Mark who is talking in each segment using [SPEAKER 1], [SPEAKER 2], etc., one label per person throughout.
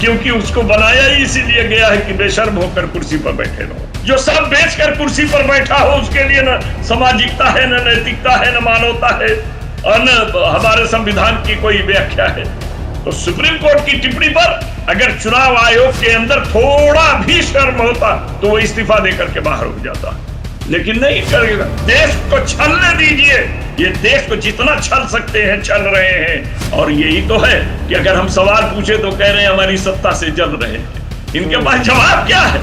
[SPEAKER 1] क्योंकि उसको बनाया ही इसीलिए गया है कि बेशर्म होकर कुर्सी पर बैठे रहो। जो सब बेचकर कुर्सी पर बैठा हो उसके लिए न सामाजिकता है, न नैतिकता है, न मानवता है और न हमारे संविधान की कोई व्याख्या है। तो सुप्रीम कोर्ट की टिप्पणी पर अगर चुनाव आयोग के अंदर थोड़ा भी शर्म होता तो वो इस्तीफा देकर के बाहर हो जाता, लेकिन नहीं करेगा। देश को छलने दीजिए, ये देश को जितना छल सकते हैं छल रहे हैं। और यही तो है कि अगर हम सवाल पूछे तो कह रहे हैं हमारी सत्ता से जल रहे हैं। इनके पास जवाब क्या है?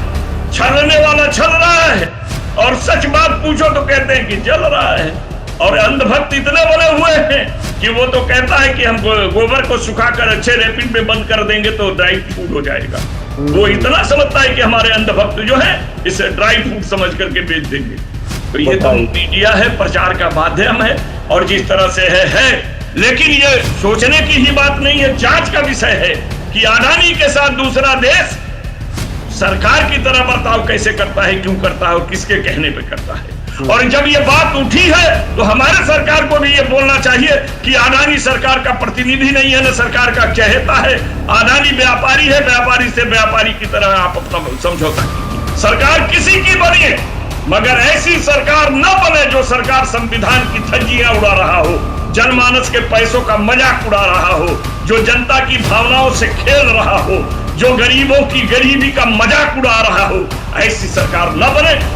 [SPEAKER 1] छलने वाला छल रहा है और सच बात पूछो तो कहते हैं कि जल रहा है। और अंधभक्त इतने बने हुए हैं कि वो तो कहता है कि हम गोबर को सुखाकर अच्छे रैपिड में बंद कर देंगे तो ड्राई फूड हो जाएगा। वो इतना समझता है कि हमारे अंधभक्त जो है इसे ड्राई फूड समझ करके बेच देंगे। तो ये तो मीडिया है, प्रचार का माध्यम है और जिस तरह से है। लेकिन ये सोचने की ही बात नहीं है, जांच का विषय है कि अडानी के साथ दूसरा देश सरकार की तरह बर्ताव कैसे करता है, क्यों करता है और किसके कहने पे करता है। और जब ये बात उठी है तो हमारे सरकार को भी ये बोलना चाहिए कि अडानी सरकार का प्रतिनिधि नहीं है, न सरकार का चहेता है। अडानी व्यापारी है, व्यापारी से व्यापारी की तरह आप अपना समझौता कीजिए। सरकार किसी की बनिए मगर ऐसी सरकार न बने जो सरकार संविधान की धज्जियां उड़ा रहा हो, जनमानस के पैसों का मजाक उड़ा रहा हो, जो जनता की भावनाओं से खेल रहा हो, जो गरीबों की गरीबी का मजाक उड़ा रहा हो। ऐसी सरकार न बने।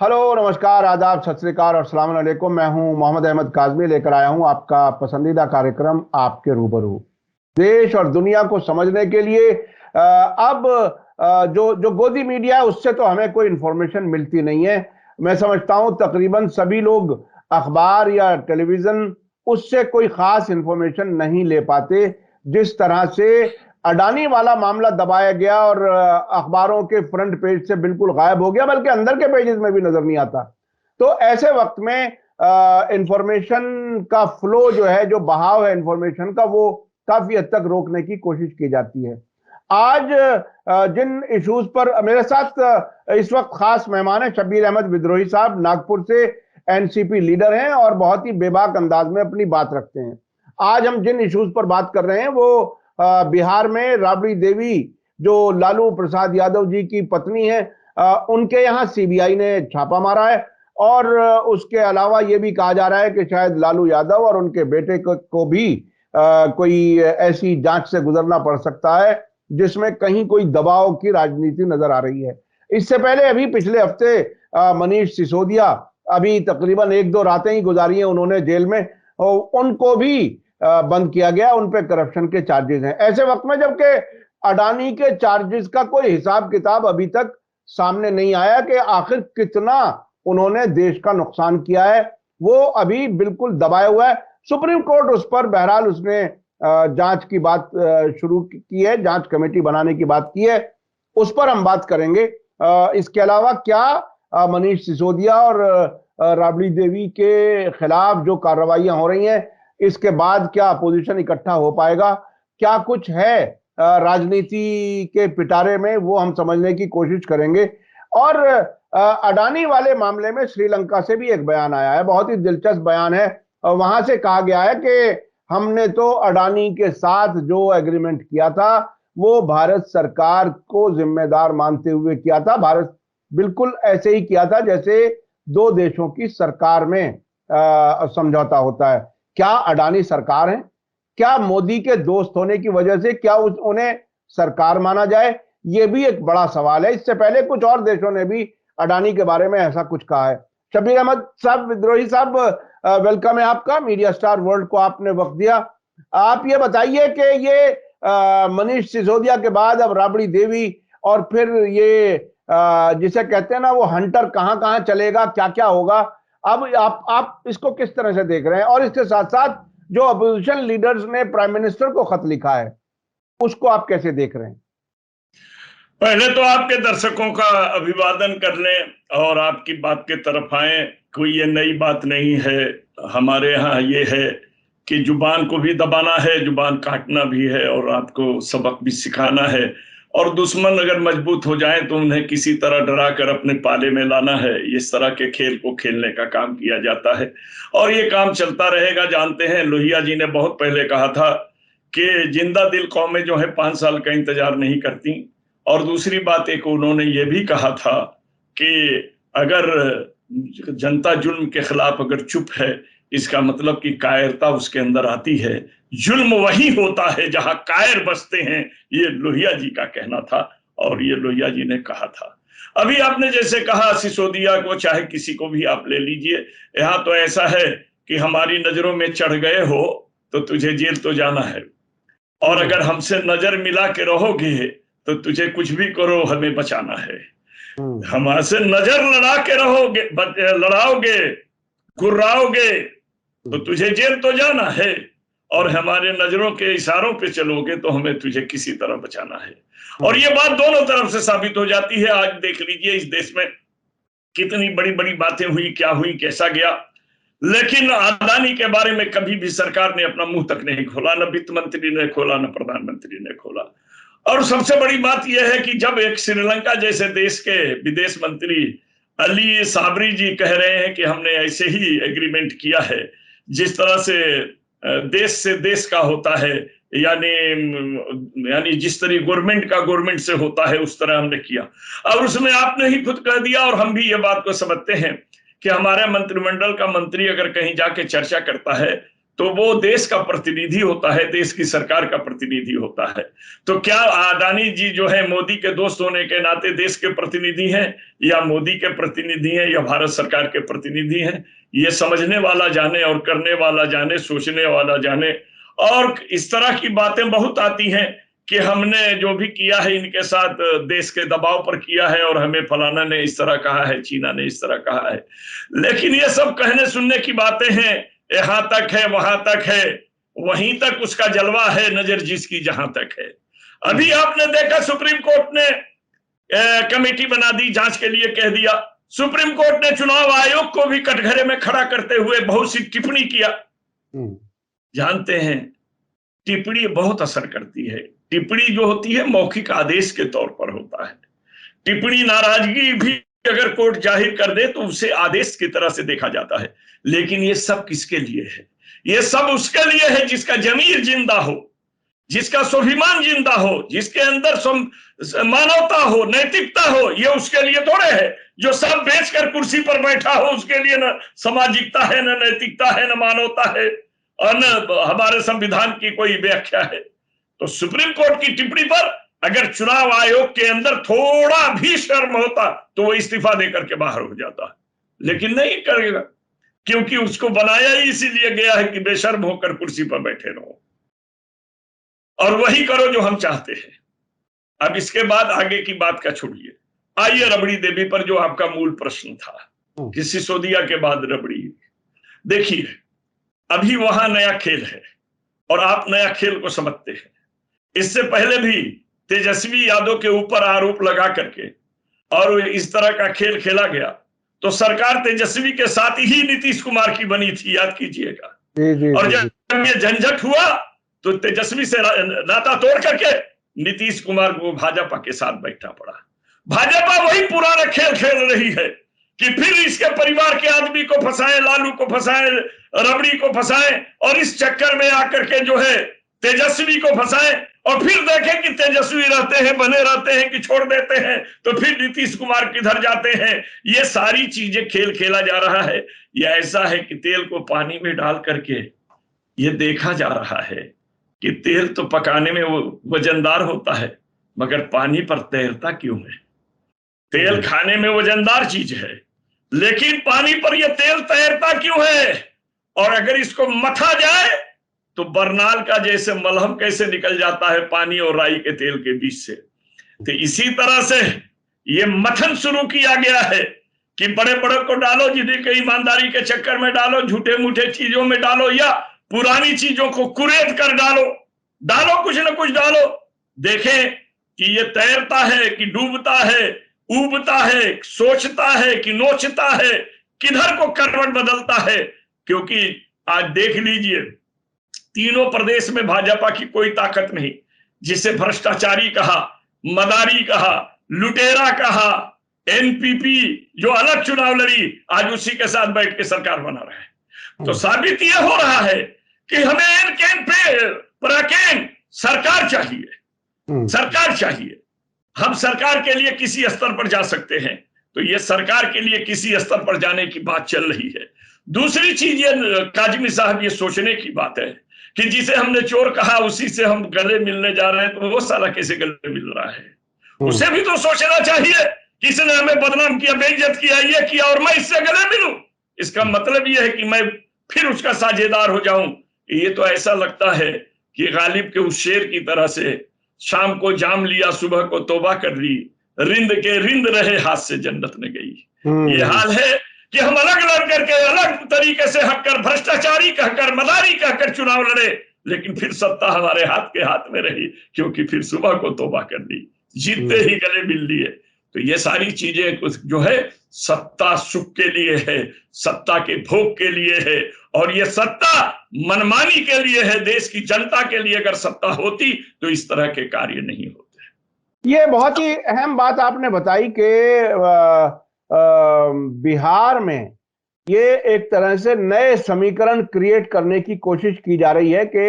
[SPEAKER 2] हेलो, नमस्कार, आदाब, सत श्री अकाल और अस्सलाम वालेकुम। मैं हूं मोहम्मद अहमद काज़मी, लेकर आया हूं आपका पसंदीदा कार्यक्रम आपके रूबरू। देश और दुनिया को समझने के लिए अब जो गोदी मीडिया है उससे तो हमें कोई इंफॉर्मेशन मिलती नहीं है। मैं समझता हूं तकरीबन सभी लोग अखबार या टेलीविजन उससे कोई खास इंफॉर्मेशन नहीं ले पाते। जिस तरह से अडानी वाला मामला दबाया गया और अखबारों के फ्रंट पेज से बिल्कुल गायब हो गया, बल्कि अंदर के पेजेस में भी नजर नहीं आता। तो ऐसे वक्त में इंफॉर्मेशन का फ्लो जो है, जो बहाव है इंफॉर्मेशन का, वो काफी हद तक रोकने की कोशिश की जाती है। आज जिन इश्यूज पर मेरे साथ इस वक्त खास मेहमान है शब्बीर अहमद विद्रोही साहब, नागपुर से एनसीपी लीडर हैं और बहुत ही बेबाक अंदाज में अपनी बात रखते हैं। आज हम जिन इश्यूज पर बात कर रहे हैं वो बिहार में राबड़ी देवी, जो लालू प्रसाद यादव जी की पत्नी है, उनके यहाँ सीबीआई ने छापा मारा है। और उसके अलावा ये भी कहा जा रहा है कि शायद लालू यादव और उनके बेटे को भी कोई ऐसी जांच से गुजरना पड़ सकता है जिसमें कहीं कोई दबाव की राजनीति नजर आ रही है। इससे पहले अभी पिछले हफ्ते मनीष सिसोदिया, अभी तकरीबन 1-2 रातें ही गुजारी हैं उन्होंने जेल में, उनको भी बंद किया गया। उन पे करप्शन के चार्जेस हैं। ऐसे वक्त में जबकि अडानी के चार्जेस का कोई हिसाब किताब अभी तक सामने नहीं आया कि आखिर कितना उन्होंने देश का नुकसान किया है, वो अभी बिल्कुल दबाया हुआ है। सुप्रीम कोर्ट उस पर बहरहाल उसने जांच की बात शुरू की है, जांच कमेटी बनाने की बात की है, उस पर हम बात करेंगे। इसके अलावा क्या मनीष सिसोदिया और राबड़ी देवी के खिलाफ जो कार्रवाइयां हो रही हैं, इसके बाद क्या अपोजिशन इकट्ठा हो पाएगा, क्या कुछ है राजनीति के पिटारे में, वो हम समझने की कोशिश करेंगे। और अडानी वाले मामले में श्रीलंका से भी एक बयान आया है, बहुत ही दिलचस्प बयान है। वहां से कहा गया है कि हमने तो अडानी के साथ जो एग्रीमेंट किया था वो भारत सरकार को जिम्मेदार मानते हुए किया था। भारत बिल्कुल ऐसे ही किया था जैसे दो देशों की सरकार में समझौता होता है। क्या अडानी सरकार है? क्या मोदी के दोस्त होने की वजह से क्या उन्हें सरकार माना जाए? यह भी एक बड़ा सवाल है। इससे पहले कुछ और देशों ने भी अडानी के बारे में ऐसा कुछ कहा है। शब्बीर अहमद साहब, विद्रोही साहब, वेलकम है आपका। मीडिया स्टार वर्ल्ड को आपने वक्त दिया। आप ये बताइए कि ये मनीष सिसोदिया के बाद अब राबड़ी देवी और फिर ये जिसे कहते हैं ना वो हंटर, कहां कहां चलेगा, क्या क्या होगा, अब आप इसको किस तरह से देख रहे हैं? और इसके साथ साथ जो अपोजिशन लीडर्स ने प्राइम मिनिस्टर को खत लिखा है, उसको आप कैसे देख रहे हैं?
[SPEAKER 1] पहले तो आपके दर्शकों का अभिवादन कर लें और आपकी बात के तरफ आए। कोई ये नई बात नहीं है। हमारे यहाँ ये है कि जुबान को भी दबाना है, जुबान काटना भी है और आपको सबक भी सिखाना है। और दुश्मन अगर मजबूत हो जाए तो उन्हें किसी तरह डरा कर अपने पाले में लाना है। इस तरह के खेल को खेलने का काम किया जाता है और ये काम चलता रहेगा। जानते हैं, लोहिया जी ने बहुत पहले कहा था कि जिंदा दिल कौमें जो है 5 साल का इंतजार नहीं करती। और दूसरी बात एक उन्होंने ये भी कहा था कि अगर जनता जुल्म के खिलाफ अगर चुप है, इसका मतलब कि कायरता उसके अंदर आती है। जुल्म वही होता है जहां कायर बसते हैं, ये लोहिया जी का कहना था और ये लोहिया जी ने कहा था। अभी आपने जैसे कहा सिसोदिया को, चाहे किसी को भी आप ले लीजिए, यहाँ तो ऐसा है कि हमारी नजरों में चढ़ गए हो तो तुझे जेल तो जाना है, और अगर हमसे नजर मिला के रहोगे तो तुझे कुछ भी करो हमें बचाना है। हमसे नजर लड़ा के रहोगे, लड़ाओगे, गुर्राओगे तो तुझे जेल तो जाना है, और हमारे नजरों के इशारों पे चलोगे तो हमें तुझे किसी तरह बचाना है। और ये बात दोनों तरफ से साबित हो जाती है। आज देख लीजिए इस देश में कितनी बड़ी बड़ी बातें हुई, क्या हुई, कैसा गया, लेकिन अदानी के बारे में कभी भी सरकार ने अपना मुंह तक नहीं खोला, न वित्त मंत्री ने खोला, न प्रधानमंत्री ने खोला। और सबसे बड़ी बात यह है कि जब एक श्रीलंका जैसे देश के विदेश मंत्री अली साबरी जी कह रहे हैं कि हमने ऐसे ही एग्रीमेंट किया है जिस तरह से देश का होता है, यानी जिस तरह गवर्नमेंट का गवर्नमेंट से होता है उस तरह हमने किया। और उसमें आपने ही खुद कह दिया और हम भी ये बात को समझते हैं कि हमारे मंत्रिमंडल का मंत्री अगर कहीं जाके चर्चा करता है तो वो देश का प्रतिनिधि होता है, देश की सरकार का प्रतिनिधि होता है। तो क्या अडानी जी जो है मोदी के दोस्त होने के नाते देश के प्रतिनिधि हैं, या मोदी के प्रतिनिधि हैं, या भारत सरकार के प्रतिनिधि हैं? ये समझने वाला जाने और करने वाला जाने, सोचने वाला जाने। और इस तरह की बातें बहुत आती हैं कि हमने जो भी किया है इनके साथ देश के दबाव पर किया है, और हमें फलाना ने इस तरह कहा है, चीना ने इस तरह कहा है। लेकिन ये सब कहने सुनने की बातें हैं, यहां तक है, वहां तक है, वहीं तक उसका जलवा है, नजर जिसकी जहां तक है। अभी आपने देखा सुप्रीम कोर्ट ने कमेटी बना दी, जांच के लिए कह दिया। सुप्रीम कोर्ट ने चुनाव आयोग को भी कटघरे में खड़ा करते हुए बहुत सी टिप्पणी किया। जानते हैं, टिप्पणी बहुत असर करती है। टिप्पणी जो होती है मौखिक आदेश के तौर पर होता है। टिप्पणी नाराजगी भी अगर कोर्ट जाहिर कर दे तो उसे आदेश की तरह से देखा जाता है। लेकिन ये सब किसके लिए है? ये सब उसके लिए है जिसका जमीर जिंदा हो, जिसका स्वाभिमान जिंदा हो, जिसके अंदर मानवता हो, नैतिकता हो। ये उसके लिए थोड़े है जो सब बेचकर कुर्सी पर बैठा हो, उसके लिए न सामाजिकता है, न नैतिकता है, न मानवता है, और न हमारे संविधान की कोई व्याख्या है। तो सुप्रीम कोर्ट की टिप्पणी पर अगर चुनाव आयोग के अंदर थोड़ा भी शर्म होता तो वो इस्तीफा देकर के बाहर हो जाता, लेकिन नहीं करेगा, क्योंकि उसको बनाया ही इसीलिए गया है कि बेशर्म होकर कुर्सी पर बैठे रहो और वही करो जो हम चाहते हैं। अब इसके बाद आगे की बात का छोड़िए, आइए रबड़ी देवी पर, जो आपका मूल प्रश्न था कि सिसोदिया के बाद रबड़ी। देखिए, अभी वहां नया खेल है और आप नया खेल को समझते हैं। इससे पहले भी तेजस्वी यादव के ऊपर आरोप लगा करके और इस तरह का खेल खेला गया तो सरकार तेजस्वी के साथ ही नीतीश कुमार की बनी थी, याद कीजिएगा। और जब ये झंझट हुआ तो तेजस्वी से नाता तोड़ करके नीतीश कुमार को भाजपा के साथ बैठना पड़ा। भाजपा वही पुराना खेल खेल रही है कि फिर इसके परिवार के आदमी को फंसाए, लालू को फंसाए, रबड़ी को फंसाए, और इस चक्कर में आकर के जो है तेजस्वी को फंसाए, और फिर देखें कि तेजस्वी रहते हैं, बने रहते हैं कि छोड़ देते हैं, तो फिर नीतीश कुमार किधर जाते हैं। ये सारी चीजें खेल खेला जा रहा है। ये ऐसा है कि तेल को पानी में डाल करके ये देखा जा रहा है कि तेल तो पकाने में वो वजनदार होता है, मगर पानी पर तैरता क्यों है? तेल खाने में वजनदार चीज है, लेकिन पानी पर यह तेल तैरता क्यों है? और अगर इसको मथा जाए तो बरनाल का जैसे मलहम कैसे निकल जाता है पानी और राई के तेल के बीच से, तो इसी तरह से ये मथन शुरू किया गया है कि बड़े बड़े को डालो, जिन्हें के ईमानदारी के चक्कर में डालो, झूठे मूठे चीजों में डालो, या पुरानी चीजों को कुरेद कर डालो कुछ न कुछ डालो। देखें कि ये तैरता है कि डूबता है, उबता है, सोचता है कि नोचता है, किधर को करवट बदलता है। क्योंकि आज देख लीजिए, तीनों प्रदेश में भाजपा की कोई ताकत नहीं। जिसे भ्रष्टाचारी कहा, मदारी कहा, लुटेरा कहा, एनपीपी जो अलग चुनाव लड़ी आज उसी के साथ बैठ के सरकार बना रहे हैं। तो साबित यह हो रहा है कि हमें एन कैन पे पराकेन सरकार चाहिए, सरकार चाहिए। हम सरकार के लिए किसी स्तर पर जा सकते हैं, तो ये सरकार के लिए किसी स्तर पर जाने की बात चल रही है। दूसरी चीज ये काजमी साहब, ये सोचने की बात है कि जिसे हमने चोर कहा उसी से हम गले मिलने जा रहे हैं, तो वो साला कैसे गले मिल रहा है? उसे भी तो सोचना चाहिए, किसने हमें बदनाम किया, बेइज्जत किया, ये किया, और मैं इससे गले मिलूं। इसका मतलब ये है कि मैं फिर उसका साझेदार हो जाऊं। ये तो ऐसा लगता है कि गालिब के उस शेर की तरह से, शाम को जाम लिया सुबह को तौबा कर ली, रिंद के रिंद रहे हाथ से जन्नत न गई। ये हाल है कि हम अलग लड़ करके, अलग तरीके से हटकर, भ्रष्टाचारी कहकर, मदारी कहकर चुनाव लड़े, लेकिन फिर सत्ता हमारे हाथ में रही, क्योंकि फिर सुबह को तौबा कर ली, जीतते ही गले मिल लिए। तो ये सारी चीजें कुछ जो है सत्ता सुख के लिए है, सत्ता के भोग के लिए है, और ये सत्ता मनमानी के लिए है। देश की जनता के लिए अगर सत्ता होती तो इस तरह के कार्य नहीं होते।
[SPEAKER 2] ये बहुत ही अहम बात आपने बताई कि बिहार में ये एक तरह से नए समीकरण क्रिएट करने की कोशिश की जा रही है कि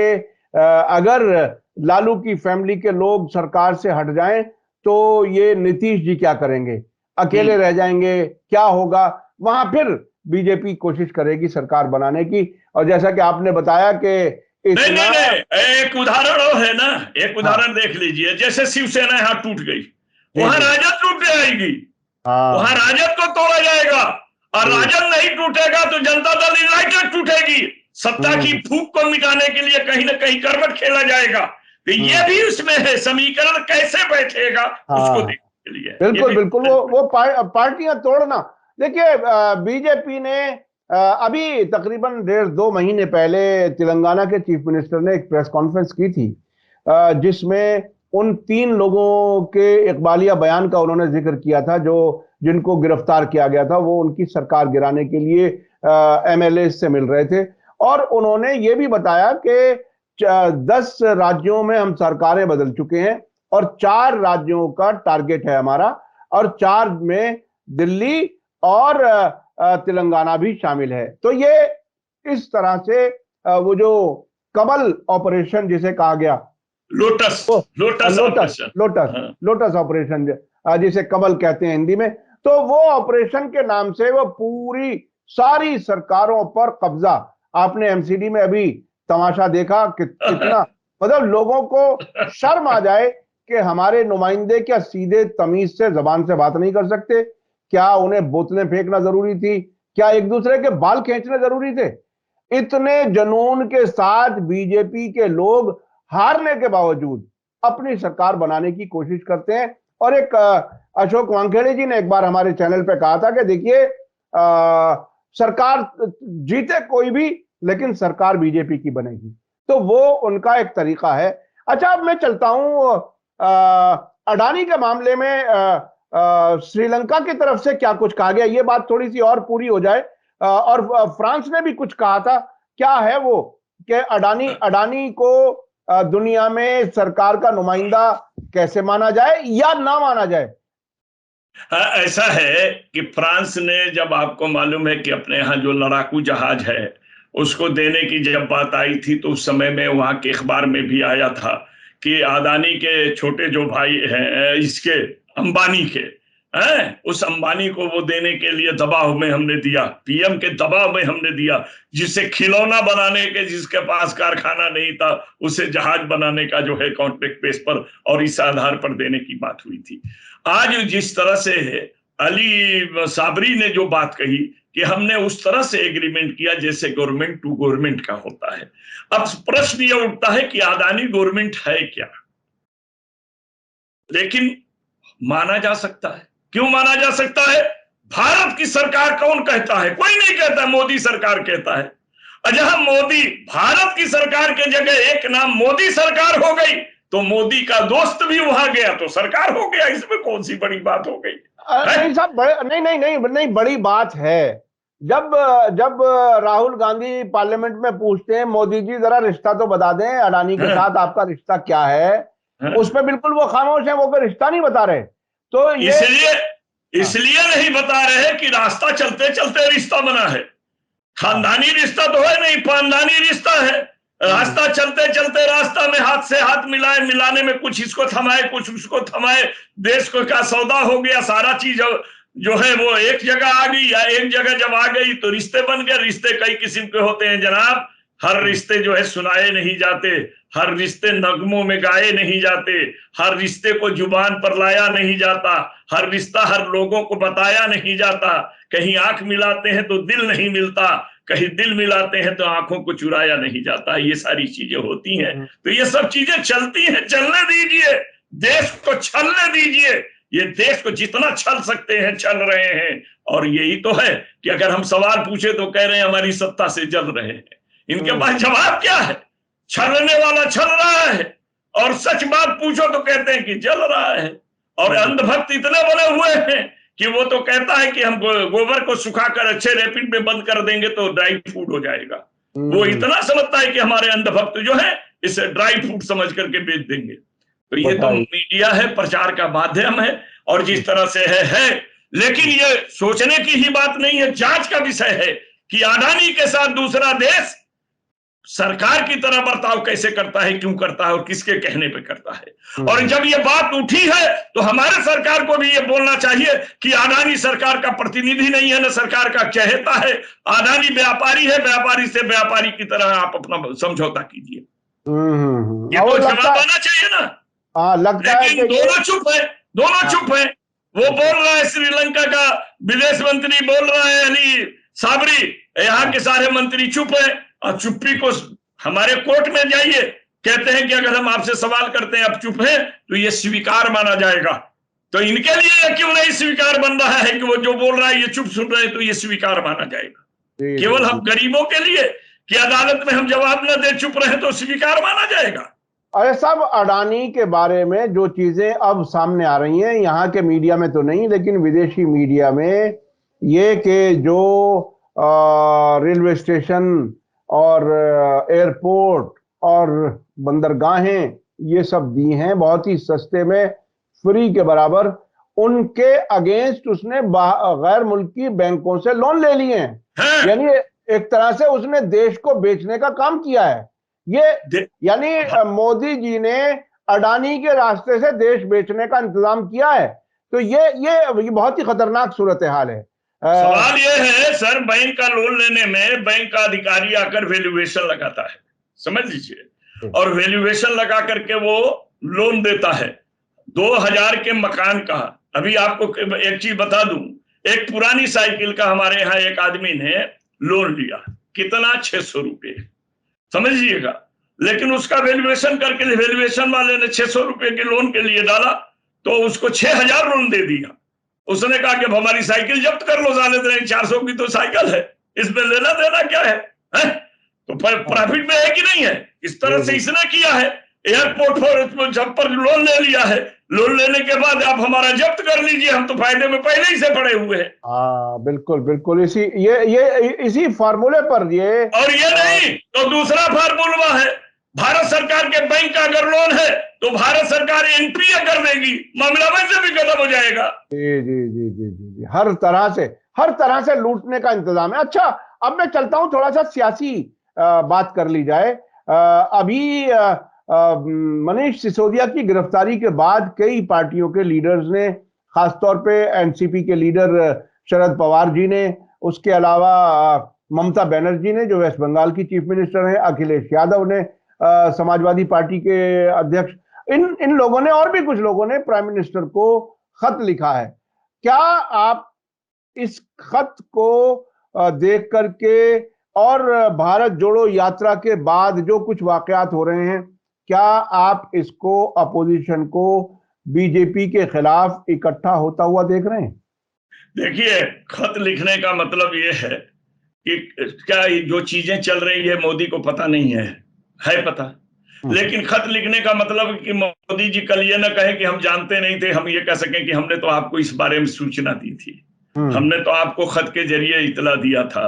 [SPEAKER 2] अगर लालू की फैमिली के लोग सरकार से हट जाएं तो ये नीतीश जी क्या करेंगे, अकेले रह जाएंगे, क्या होगा। वहां फिर बीजेपी कोशिश करेगी सरकार बनाने की। और जैसा कि आपने बताया कि
[SPEAKER 1] नहीं, एक उदाहरण और है ना, एक उदाहरण देख लीजिए। जैसे शिवसेना यहाँ टूट गई, वहां राजद टूट जाएगी, वहां राजद को तोड़ा जाएगा, और राजद नहीं टूटेगा तो जनता दल यूनाइटेड टूटेगी। सत्ता की फूंक को मिटाने के लिए कहीं ना कहीं करवट खेला जाएगा। तो ये भी उसमें है, समीकरण कैसे बैठेगा उसको देखने के लिए।
[SPEAKER 2] बिल्कुल बिल्कुल, वो पार्टियां तोड़ना। देखिए, बीजेपी ने अभी तकरीबन 1.5-2 महीने पहले तेलंगाना के चीफ मिनिस्टर ने एक प्रेस कॉन्फ्रेंस की थी, जिसमें उन 3 लोगों के इकबालिया बयान का उन्होंने जिक्र किया था जो जिनको गिरफ्तार किया गया था। वो उनकी सरकार गिराने के लिए एमएलए से मिल रहे थे, और उन्होंने ये भी बताया कि 10 राज्यों में हम सरकारें बदल चुके हैं और 4 राज्यों का टारगेट है हमारा, और 4 में दिल्ली और तेलंगाना भी शामिल है। तो ये इस तरह से वो जो कमल ऑपरेशन जिसे कहा गया, लोटस ऑपरेशन जिसे कमल कहते हैं हिंदी में, तो वो ऑपरेशन के नाम से वो पूरी सारी सरकारों पर कब्जा। आपने एमसीडी में अभी तमाशा देखा कि कितना, मतलब लोगों को शर्म आ जाए कि हमारे नुमाइंदे क्या सीधे तमीज से जबान से बात नहीं कर सकते? क्या उन्हें बोतलें फेंकना जरूरी थी? क्या एक दूसरे के बाल खींचने जरूरी थे? इतने जुनून के साथ बीजेपी के लोग हारने के बावजूद अपनी सरकार बनाने की कोशिश करते हैं। और एक अशोक वानखेड़े जी ने एक बार हमारे चैनल पे कहा था कि देखिए, सरकार जीते कोई भी, लेकिन सरकार बीजेपी की बनेगी। तो वो उनका एक तरीका है। अच्छा, अब मैं चलता हूं अडानी के मामले में श्रीलंका की तरफ से क्या कुछ कहा गया, ये बात थोड़ी सी और पूरी हो जाए। और फ्रांस ने भी कुछ कहा था, क्या है वो कि अडानी को दुनिया में सरकार का नुमाइंदा कैसे माना जाए या ना माना जाए?
[SPEAKER 1] ऐसा है कि फ्रांस ने, जब आपको मालूम है कि अपने यहाँ जो लड़ाकू जहाज है उसको देने की जब बात आई थी, तो उस समय में वहां के अखबार में भी आया था कि अडानी के छोटे जो भाई हैं, इसके अंबानी के हैं, उस अंबानी को वो देने के लिए दबाव में हमने दिया, पीएम के दबाव में हमने दिया, जिससे खिलौना बनाने के, जिसके पास कारखाना नहीं था, उसे जहाज बनाने का जो है कॉन्ट्रैक्ट बेस पर, और इस आधार पर देने की बात हुई थी। आज जिस तरह से अली साबरी ने जो बात कही कि हमने उस तरह से एग्रीमेंट किया जैसे गवर्नमेंट टू गवर्नमेंट का होता है। अब प्रश्न यह उठता है कि अडानी गवर्नमेंट है क्या? लेकिन माना जा सकता है। क्यों माना जा सकता है? भारत की सरकार कौन कहता है? कोई नहीं कहता, मोदी सरकार कहता है। जहां मोदी, भारत की सरकार के जगह एक नाम मोदी सरकार हो गई, तो मोदी का दोस्त भी वहां गया तो सरकार हो गया। इसमें कौन सी बड़ी बात हो गई?
[SPEAKER 2] नहीं साहब, नहीं, बड़ी बात है। जब राहुल गांधी पार्लियामेंट में पूछते हैं, मोदी जी जरा रिश्ता तो बता दें अडानी के साथ, आपका रिश्ता क्या है?
[SPEAKER 1] हाँ?
[SPEAKER 2] उस पर बिल्कुल वो खामोश है, वो कोई रिश्ता नहीं बता रहे। तो ये
[SPEAKER 1] इसलिए नहीं बता रहे कि रास्ता चलते चलते रिश्ता बना है। खानदानी रिश्ता तो है नहीं, खानदानी रिश्ता है। रास्ता चलते चलते रास्ता में हाथ से हाथ मिलाए, मिलाने में कुछ इसको थमाए कुछ उसको थमाए, देश को का सौदा हो गया, सारा चीज जो है वो एक जगह आ गई, या एक जगह जब आ गई तो रिश्ते बन गए। रिश्ते कई किस्म के होते हैं जनाब, हर रिश्ते जो है सुनाए नहीं जाते, हर रिश्ते नगमों में गाए नहीं जाते, हर रिश्ते को जुबान पर लाया नहीं जाता, हर रिश्ता हर लोगों को बताया नहीं जाता। कहीं आंख मिलाते हैं तो दिल नहीं मिलता, कहीं दिल मिलाते हैं तो आंखों को चुराया नहीं जाता। ये सारी चीजें होती हैं, तो ये सब चीजें चलती हैं, चलने दीजिए, देश को छलने दीजिए। ये देश को जितना छल सकते हैं छल रहे हैं, और यही तो है कि अगर हम सवाल पूछे तो कह रहे हैं हमारी सत्ता से जल रहे हैं। इनके पास जवाब क्या है? छलने वाला छल रहा है, और सच बात पूछो तो कहते हैं कि जल रहा है। और अंधभक्त इतने बने हुए हैं कि वो तो कहता है कि हम गोबर को सुखाकर अच्छे रैपिड में बंद कर देंगे तो ड्राई फूड हो जाएगा। वो इतना समझता है कि हमारे अंधभक्त जो है इसे ड्राई फूड समझ करके बेच देंगे। तो ये तो मीडिया है, प्रचार का माध्यम है, और जिस तरह से है। लेकिन ये सोचने की ही बात नहीं है, जांच का विषय है कि अडानी के साथ दूसरा देश सरकार की तरह बर्ताव कैसे करता है, क्यों करता है और किसके कहने पे करता है। और जब ये बात उठी है तो हमारे सरकार को भी ये बोलना चाहिए कि अडानी सरकार का प्रतिनिधि नहीं है, न सरकार का चहेता है। अडानी व्यापारी है, व्यापारी से व्यापारी की तरह आप अपना समझौता कीजिए। ये तो जवाब आना चाहिए ना।
[SPEAKER 2] लगता
[SPEAKER 1] लेकिन
[SPEAKER 2] है
[SPEAKER 1] दोनों चुप है, दोनों चुप है। वो बोल रहा है श्रीलंका का विदेश मंत्री बोल रहा है अली साबरी, यहाँ के सारे मंत्री चुप है। और चुप्पी को हमारे कोर्ट में जाइए, कहते हैं कि अगर हम आपसे सवाल करते हैं आप चुप हैं तो ये स्वीकार माना जाएगा। तो इनके लिए ये क्यों नहीं स्वीकार बन रहा है कि वो जो बोल रहा है ये चुप सुन रहे हैं, तो ये स्वीकार माना जाएगा। केवल हम गरीबों के लिए कि अदालत में हम जवाब न दे चुप रहे तो स्वीकार माना जाएगा।
[SPEAKER 2] अरे सब अडानी के बारे में जो चीजें अब सामने आ रही हैं, यहाँ के मीडिया में तो नहीं लेकिन विदेशी मीडिया में, ये कि जो रेलवे स्टेशन और एयरपोर्ट और बंदरगाहें ये सब दी हैं बहुत ही सस्ते में, फ्री के बराबर, उनके अगेंस्ट उसने गैर मुल्की बैंकों से लोन ले लिए हैं। यानी एक तरह से उसने देश को बेचने का काम किया है। ये यानी मोदी जी ने अडानी के रास्ते से देश बेचने का इंतजाम किया है। तो ये बहुत ही खतरनाक सूरत हाल है।
[SPEAKER 1] सवाल ये है सर, बैंक का लोन लेने में बैंक का अधिकारी आकर वैल्यूएशन लगाता है, समझ लीजिए, और वैल्यूएशन लगा करके वो लोन देता है 2000 के मकान का। अभी आपको एक चीज बता दूं, एक पुरानी साइकिल का हमारे यहाँ एक आदमी ने लोन लिया, कितना 600 रुपये, समझिएगा। लेकिन उसका वैल्यूएशन करके वैल्यूएशन वाले ने 600 रुपये के लोन के लिए डाला तो उसको 6000 लोन दे दिया। उसने कहा कि हमारी साइकिल जब्त कर लो, साले 400 की तो साइकिल है, इसमें लेना देना क्या है? तो प्रॉफिट में है कि नहीं है? इस तरह से इसने किया है। एयरपोर्ट पर जब पर लोन ले लिया है, लोन लेने के बाद आप हमारा जब्त कर लीजिए, हम तो फायदे में पहले ही से पड़े हुए हैं।
[SPEAKER 2] हाँ बिल्कुल बिल्कुल, इसी फार्मूले पर ये। और
[SPEAKER 1] ये नहीं तो दूसरा फार्मूला है, भारत सरकार के बैंक का अगर लोन है तो भारत सरकार एनपीए कर देगी, मामला वैसे भी खत्म हो जाएगा।
[SPEAKER 2] जी जी जी जी जी जी, हर तरह से लूटने का इंतजाम है। अच्छा, अब मैं चलता हूं, थोड़ा सा सियासी बात कर ली जाए। अभी मनीष सिसोदिया की गिरफ्तारी के बाद कई पार्टियों के लीडर्स ने, खासतौर पे एनसीपी के लीडर शरद पवार जी ने, उसके अलावा ममता बनर्जी ने जो वेस्ट बंगाल की चीफ मिनिस्टर है, अखिलेश यादव ने, समाजवादी पार्टी के अध्यक्ष, इन लोगों ने और भी कुछ लोगों ने प्राइम मिनिस्टर को खत लिखा है। क्या आप इस खत को देख करके और भारत जोड़ो यात्रा के बाद जो कुछ वाकयात हो रहे हैं, क्या आप इसको अपोजिशन को बीजेपी के खिलाफ इकट्ठा होता हुआ देख रहे हैं?
[SPEAKER 1] देखिए, खत लिखने का मतलब ये है कि क्या जो चीजें चल रही है मोदी को पता नहीं है पता, लेकिन खत लिखने का मतलब कि मोदी जी कल ये ना कहे कि हम जानते नहीं थे, हम ये कह सकें कि हमने तो आपको इस बारे में सूचना दी थी, हमने तो आपको खत के जरिए इतला दिया था।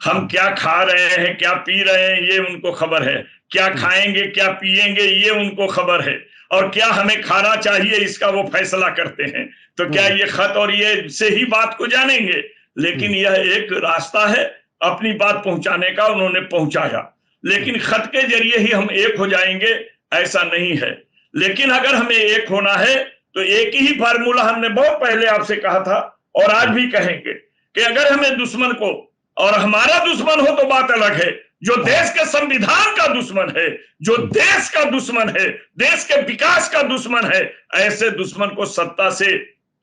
[SPEAKER 1] हम क्या खा रहे हैं, क्या पी रहे हैं, ये उनको खबर है, क्या खाएंगे क्या पिएंगे ये उनको खबर है, और क्या हमें खाना चाहिए इसका वो फैसला करते हैं। तो क्या ये खत और ये से ही बात को जानेंगे? लेकिन यह एक रास्ता है अपनी बात पहुंचाने का, उन्होंने पहुंचाया, लेकिन खत के जरिए ही हम एक हो जाएंगे ऐसा नहीं है। लेकिन अगर हमें एक होना है तो एक ही फार्मूला हमने बहुत पहले आपसे कहा था और आज भी कहेंगे कि अगर हमें दुश्मन को, और हमारा दुश्मन हो तो बात अलग है, जो देश के संविधान का दुश्मन है, जो देश का दुश्मन है, देश के विकास का दुश्मन है, ऐसे दुश्मन को सत्ता से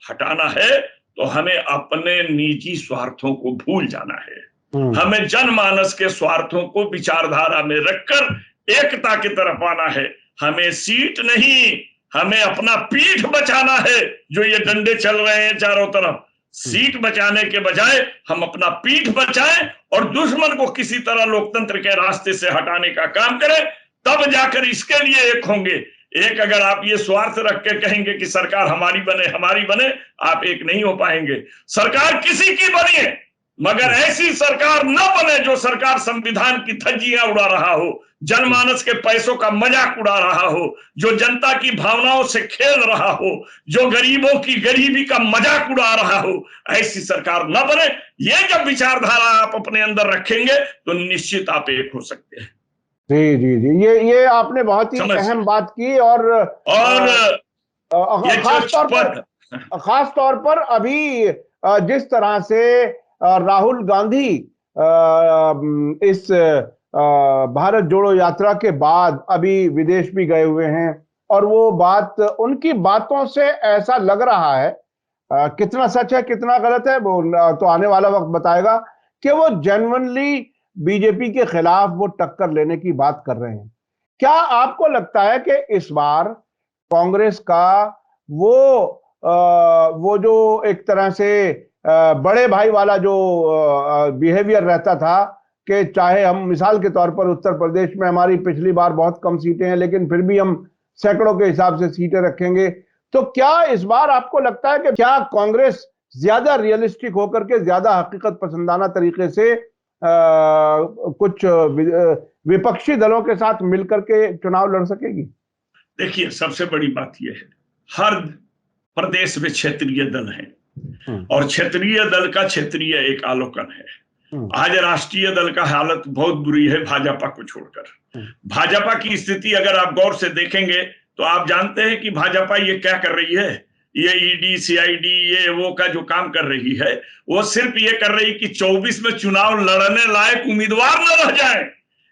[SPEAKER 1] हटाना है तो हमें अपने निजी स्वार्थों को भूल जाना है। हमें जनमानस के स्वार्थों को विचारधारा में रखकर एकता की तरफ आना है। हमें सीट नहीं, हमें अपना पीठ बचाना है। जो ये डंडे चल रहे हैं चारों तरफ, सीट बचाने के बजाय हम अपना पीठ बचाएं और दुश्मन को किसी तरह लोकतंत्र के रास्ते से हटाने का काम करें, तब जाकर इसके लिए एक होंगे। एक अगर आप ये स्वार्थ रख के कहेंगे कि सरकार हमारी बने, आप एक नहीं हो पाएंगे। सरकार किसी की बनिए, मगर ऐसी सरकार न बने जो सरकार संविधान की धज्जियां उड़ा रहा हो, जनमानस के पैसों का मजाक उड़ा रहा हो, जो जनता की भावनाओं से खेल रहा हो, जो गरीबों की गरीबी का मजाक उड़ा रहा हो, ऐसी सरकार न बने। ये जब विचारधारा आप अपने अंदर रखेंगे तो निश्चित आप एक हो सकते हैं।
[SPEAKER 2] जी जी जी, ये आपने बहुत ही अहम बात की। और खास तौर पर अभी जिस तरह से राहुल गांधी इस भारत जोड़ो यात्रा के बाद अभी विदेश भी गए हुए हैं, और वो बात, उनकी बातों से ऐसा लग रहा है, कितना सच है कितना गलत है वो तो आने वाला वक्त बताएगा, कि वो जेन्युइनली बीजेपी के खिलाफ वो टक्कर लेने की बात कर रहे हैं। क्या आपको लगता है कि इस बार कांग्रेस का वो जो एक तरह से बड़े भाई वाला जो बिहेवियर रहता था, कि चाहे हम मिसाल के तौर पर उत्तर प्रदेश में हमारी पिछली बार बहुत कम सीटें हैं लेकिन फिर भी हम सैकड़ों के हिसाब से सीटें रखेंगे, तो क्या इस बार आपको लगता है कि क्या कांग्रेस ज्यादा रियलिस्टिक होकर के, ज्यादा हकीकत पसंदाना तरीके से कुछ विपक्षी दलों के साथ मिलकर के चुनाव लड़ सकेगी?
[SPEAKER 1] देखिए, सबसे बड़ी बात यह है, हर प्रदेश में क्षेत्रीय दल हैं और क्षेत्रीय दल का क्षेत्रीय एक अवलोकन है। आज राष्ट्रीय दल का हालत बहुत बुरी है भाजपा को छोड़कर। भाजपा की स्थिति अगर आप गौर से देखेंगे तो आप जानते हैं कि भाजपा ये क्या कर रही है। ये ईडी सीआईडी ये वो का जो काम कर रही है, वो सिर्फ ये कर रही कि 24 में चुनाव लड़ने लायक उम्मीदवार न रह जाए।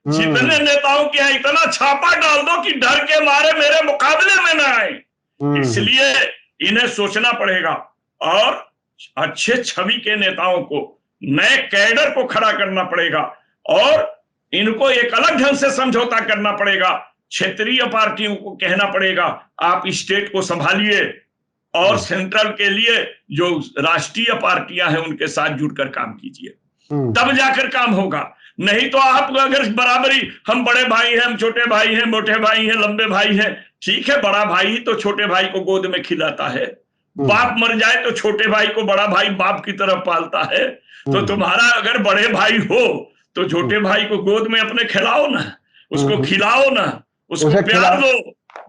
[SPEAKER 1] जितने नेताओं के यहाँ इतना छापा डाल दो कि डर के मारे मेरे मुकाबले में न आए। इसलिए इन्हें सोचना पड़ेगा और अच्छे छवि के नेताओं को, नए कैडर को खड़ा करना पड़ेगा और इनको एक अलग ढंग से समझौता करना पड़ेगा। क्षेत्रीय पार्टियों को कहना पड़ेगा आप स्टेट को संभालिए और सेंट्रल के लिए जो राष्ट्रीय पार्टियां हैं उनके साथ जुड़कर काम कीजिए, तब जाकर काम होगा। नहीं तो आप अगर बराबरी, हम बड़े भाई हैं, हम छोटे भाई हैं, मोटे भाई हैं, लंबे भाई हैं, ठीक है, बड़ा भाई तो छोटे भाई को गोद में खिलाता है, बाप मर जाए तो छोटे भाई को बड़ा भाई बाप की तरफ पालता है। तो तुम्हारा अगर बड़े भाई हो तो छोटे भाई को गोद में अपने खिलाओ ना, उसको खिलाओ ना, उसको प्यार दो,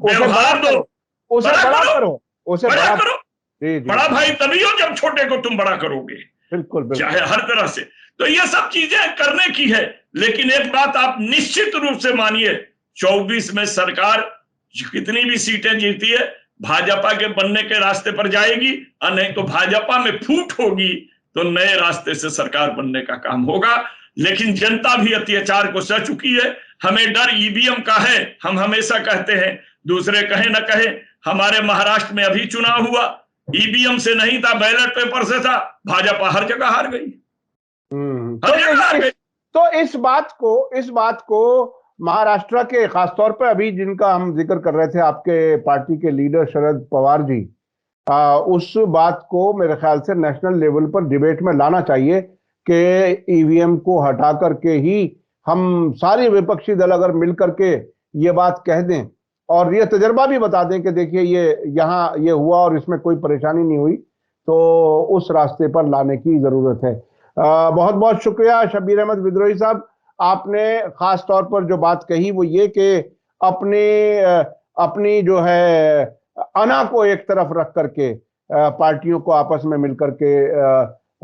[SPEAKER 1] व्यवहार दो,
[SPEAKER 2] उसे बड़ा करो, उसे
[SPEAKER 1] बड़ा करो। बड़ा भाई तभी हो जब छोटे को तुम बड़ा करोगे,
[SPEAKER 2] बिल्कुल
[SPEAKER 1] चाहे हर तरह से। तो ये सब चीजें करने की है। लेकिन एक बात आप निश्चित रूप से मानिए, 24 में सरकार कितनी भी सीटें जीती है भाजपा के बनने के रास्ते पर जाएगी, और नहीं तो भाजपा में फूट होगी तो नए रास्ते से सरकार बनने का काम होगा। लेकिन जनता भी अत्याचार को सह चुकी है। हमें डर ईवीएम का है, हम हमेशा कहते हैं, दूसरे कहे न कहे। हमारे महाराष्ट्र में अभी चुनाव हुआ, ईवीएम से नहीं था, बैलेट पेपर से था, भाजपा हर जगह हार गई, हर जगह हार गई।
[SPEAKER 2] तो इस बात को महाराष्ट्र के खासतौर पर अभी जिनका हम जिक्र कर रहे थे, आपके पार्टी के लीडर शरद पवार जी, उस बात को मेरे ख्याल से नेशनल लेवल पर डिबेट में लाना चाहिए कि ईवीएम को हटा करके ही हम सारे विपक्षी दल अगर मिल करके ये बात कह दें और ये तजर्बा भी बता दें कि देखिए यहाँ ये हुआ और इसमें कोई परेशानी नहीं हुई, तो उस रास्ते पर लाने की जरूरत है। बहुत बहुत शुक्रिया शब्बीर अहमद विद्रोही साहब, आपने खास तौर पर जो बात कही वो ये कि अपनी जो है अना को एक तरफ रख करके पार्टियों को आपस में मिलकर के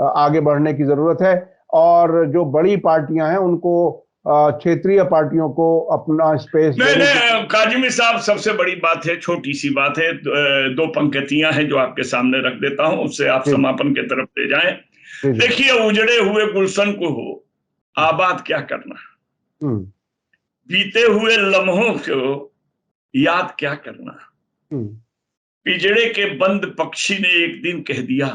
[SPEAKER 2] आगे बढ़ने की जरूरत है, और जो बड़ी पार्टियां हैं उनको क्षेत्रीय पार्टियों को अपना स्पेस
[SPEAKER 1] नहीं, काजिमी साहब, सबसे बड़ी बात है, छोटी सी बात है, दो पंक्तियां हैं जो आपके सामने रख देता हूं, उससे आप समापन की तरफ ले जाएं। देखिए, उजड़े हुए गुलशन को हो आबाद क्या करना, बीते हुए लम्हों को याद क्या करना, पिंजड़े के बंद पक्षी ने एक दिन कह दिया,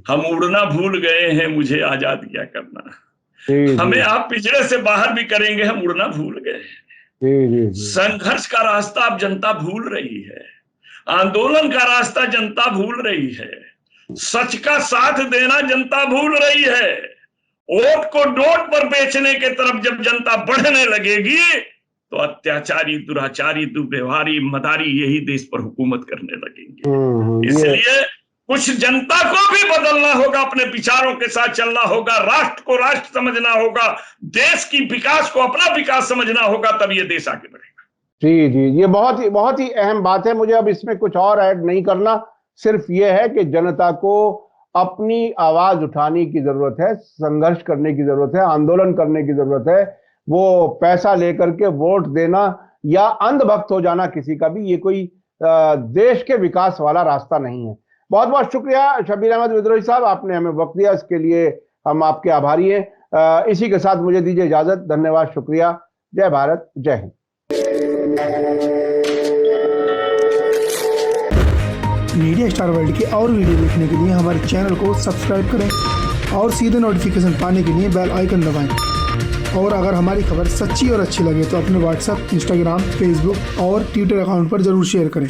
[SPEAKER 1] हम उड़ना भूल गए हैं, मुझे आजाद क्या करना। हमें आप पिंजड़े से बाहर भी करेंगे, हम उड़ना भूल गए। संघर्ष का रास्ता अब जनता भूल रही है, आंदोलन का रास्ता जनता भूल रही है, सच का साथ देना जनता भूल रही है। वोट को नोट पर बेचने के तरफ जब जनता बढ़ने लगेगी तो अत्याचारी, दुराचारी, दुर्व्यवहारी, मदारी यही देश पर हुकूमत करने लगेंगे। इसलिए कुछ जनता को भी बदलना होगा, अपने विचारों के साथ चलना होगा, राष्ट्र को राष्ट्र समझना होगा, देश की विकास को अपना विकास समझना होगा, तब ये देश आगे बढ़ेगा।
[SPEAKER 2] जी जी, ये बहुत ही अहम बात है। मुझे अब इसमें कुछ और ऐड नहीं करना, सिर्फ ये है कि जनता को अपनी आवाज उठाने की जरूरत है, संघर्ष करने की जरूरत है, आंदोलन करने की जरूरत है। वो पैसा लेकर के वोट देना या अंधभक्त हो जाना किसी का भी, ये कोई देश के विकास वाला रास्ता नहीं है। बहुत बहुत शुक्रिया शब्बीर अहमद विद्रोही साहब, आपने हमें वक्त दिया, इसके लिए हम आपके आभारी हैं। इसी के साथ मुझे दीजिए इजाजत। धन्यवाद, शुक्रिया। जय भारत, जय हिंद।
[SPEAKER 3] मीडिया स्टार वर्ल्ड के और वीडियो देखने के लिए हमारे चैनल को सब्सक्राइब करें और सीधे नोटिफिकेशन पाने के लिए बेल आइकन दबाएं। और अगर हमारी खबर सच्ची और अच्छी लगे तो अपने व्हाट्सएप, इंस्टाग्राम, फेसबुक और ट्विटर अकाउंट पर जरूर शेयर करें।